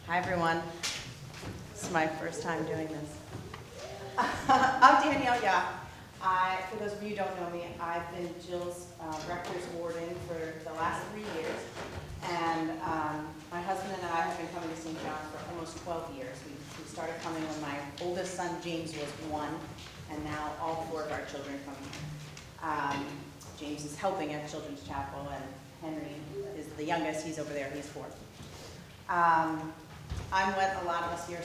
Hi, everyone. This is my first time doing this. I'm Danielle, yeah. For those of you who don't know me, I've been Jill's rector's warden for the last 3 years. And my husband and I have been coming to St. John for almost 12 years. We started coming when my oldest son, James, was 1, and now all 4 of our children come here. James is helping at Children's Chapel, and Henry is the youngest. He's over there. He's 4. I'm what a lot of us here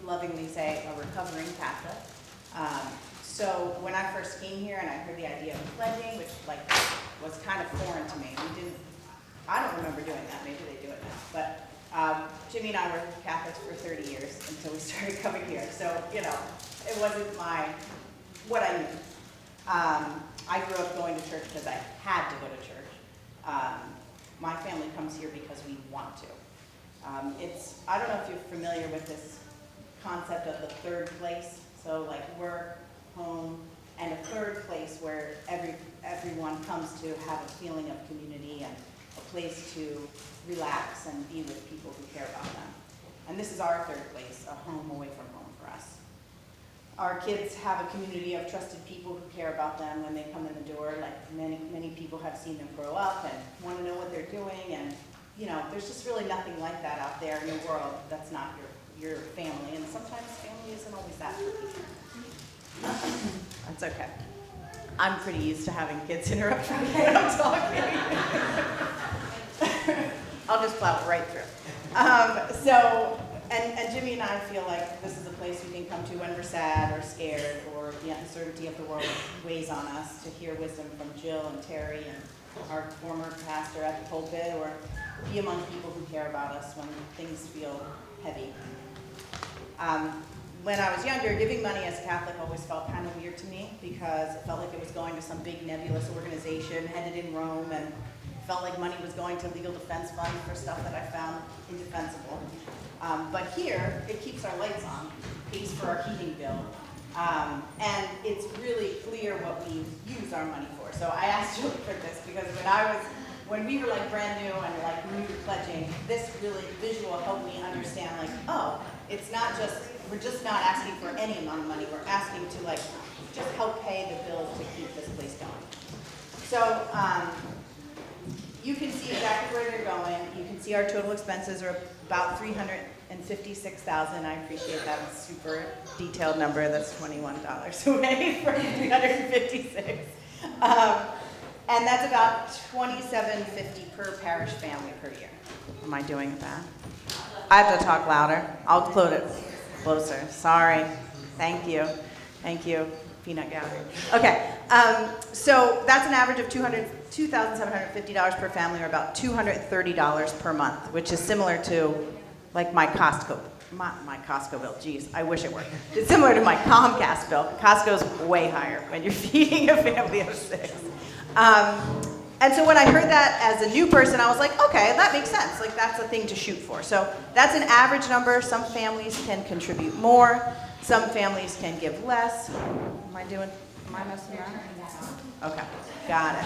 lovingly say, a recovering Catholic. So when I first came here and I heard the idea of pledging, which was kind of foreign to me, I don't remember doing that. Maybe they do it now. But Jimmy and I were Catholics for 30 years until we started coming here. So, it wasn't what I knew. I grew up going to church because I had to go to church. My family comes here because we want to. I don't know if you're familiar with this concept of the third place. So like work, home, and a third place where everyone comes to have a feeling of community and a place to relax and be with people who care about them. And this is our third place, a home away from home for us. Our kids have a community of trusted people who care about them when they come in the door. Like many people have seen them grow up and want to know what they're doing, and there's just really nothing like that out there in the world that's not your family, and sometimes family isn't always that for people. That's okay. I'm pretty used to having kids interrupt me when I'm talking. I'll just plow it right through. And Jimmy and I feel like this is a place we can come to when we're sad or scared or the uncertainty of the world weighs on us, to hear wisdom from Jill and Terry and our former pastor at the pulpit, or be among people who care about us when things feel heavy. When I was younger, giving money as a Catholic always felt kind of weird to me because it felt like it was going to some big nebulous organization headed in Rome, and felt like money was going to legal defense fund for stuff that I found indefensible. But here, it keeps our lights on, pays for our heating bill, and it's really clear what we use our money for. So I asked Jill for this because when we were brand new and new to pledging, this really visual helped me understand it's not just, we're just not asking for any amount of money, we're asking to just help pay the bills to keep this place going. So you can see exactly where they're going. You can see our total expenses are about $356,000. I appreciate that. It's a super detailed number. That's $21 away from $356. And that's about $27.50 per parish family per year. Am I doing it bad? I have to talk louder. I'll quote it closer. Sorry. Thank you. Thank you, peanut gallery. Okay. So that's an average of $2,750 per family, or about $230 per month, which is similar to my Costco. My Costco bill, geez, I wish it were. It's similar to my Comcast bill. Costco's way higher when you're feeding a family of 6. And so when I heard that as a new person, I was like, okay, that makes sense. That's a thing to shoot for. So that's an average number. Some families can contribute more. Some families can give less. Am I messing around? Okay, got it.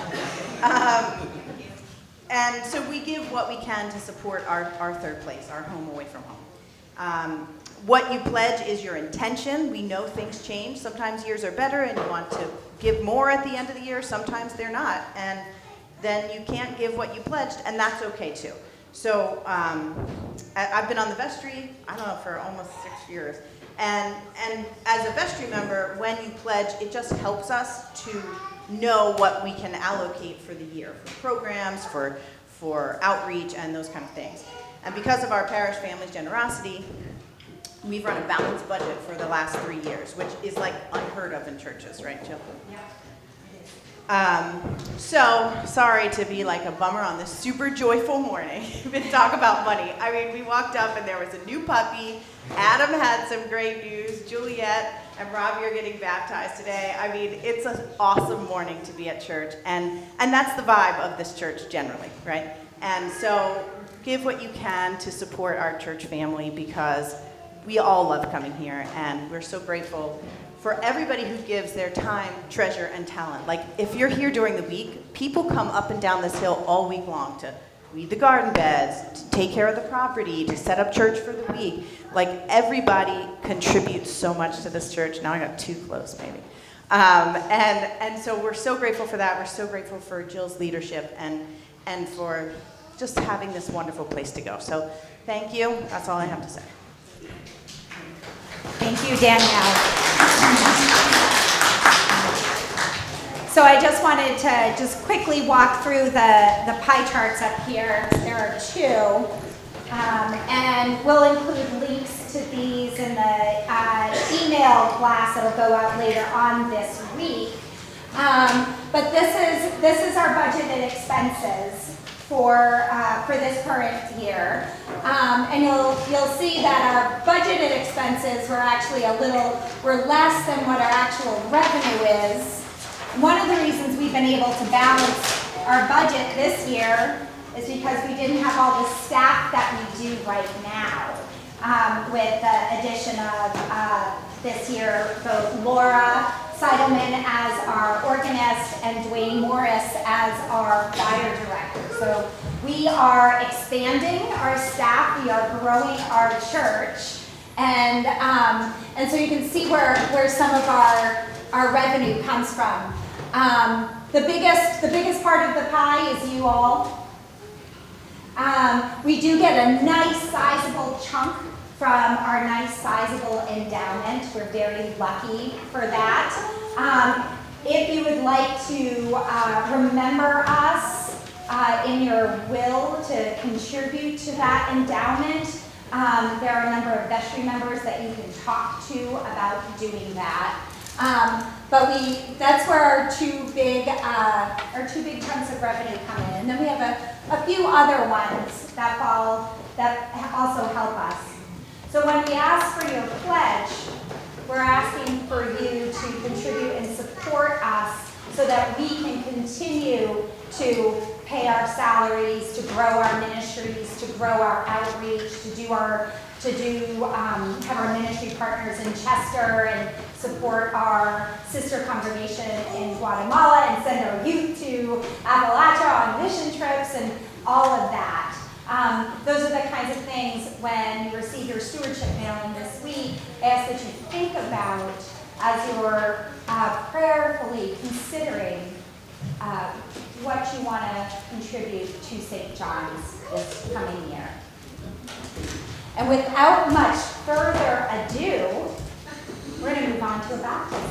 And so we give what we can to support our third place, our home away from home. What you pledge is your intention. We know things change. Sometimes years are better and you want to give more at the end of the year. Sometimes they're not. And then you can't give what you pledged, and that's okay too. So I've been on the vestry, I don't know, for almost 6 years. And as a vestry member, when you pledge, it just helps us to know what we can allocate for the year, for programs, for outreach, and those kind of things. And because of our parish family's generosity, we've run a balanced budget for the last 3 years, which is unheard of in churches, right, Jill? Yeah. So, sorry to be a bummer on this super joyful morning to talk about money. I mean, we walked up and there was a new puppy. Adam had some great news. Juliet and Robbie are getting baptized today. I mean, it's an awesome morning to be at church, and that's the vibe of this church generally, right? And so, give what you can to support our church family, because we all love coming here, and we're so grateful for everybody who gives their time, treasure, and talent. If you're here during the week, people come up and down this hill all week long to weed the garden beds, to take care of the property, to set up church for the week. Like, everybody contributes so much to this church. Now I got too close, maybe. And so we're so grateful for that. We're so grateful for Jill's leadership and for just having this wonderful place to go. So thank you. That's all I have to say. Thank you, Danielle. So I just wanted to just quickly walk through the pie charts up here. There are two. And we'll include links to these in the email blast that'll go out later on this week. But this is our budgeted expenses for this current year. And you'll see that our budgeted expenses were less than what our actual revenue is. One of the reasons we've been able to balance our budget this year is because we didn't have all the staff that we do right now. With the addition of this year, both Laura Seidelman as our organist and Dwayne Morris as our choir director. So we are expanding our staff, we are growing our church, and so you can see where some of our revenue comes from. The biggest part of the pie is you all. We do get a nice sizable chunk from our nice sizable endowment. We're very lucky for that. If you would like to remember us in your will to contribute to that endowment, there are a number of vestry members that you can talk to about doing that. But that's where our two big chunks of revenue come in. And then we have a few other ones that also help us. So when we ask for your pledge, we're asking for you to contribute and support us so that we can continue to pay our salaries, to grow our ministries, to grow our outreach, have our ministry partners in Chester and support our sister congregation in Guatemala and send our youth to Appalachia on mission trips and all of that. Those are the kinds of things when you receive your stewardship mailing this week, I ask that you think about as you're prayerfully considering what you want to contribute to St. John's this coming year. And without much further ado, we're going to move on to a baptism.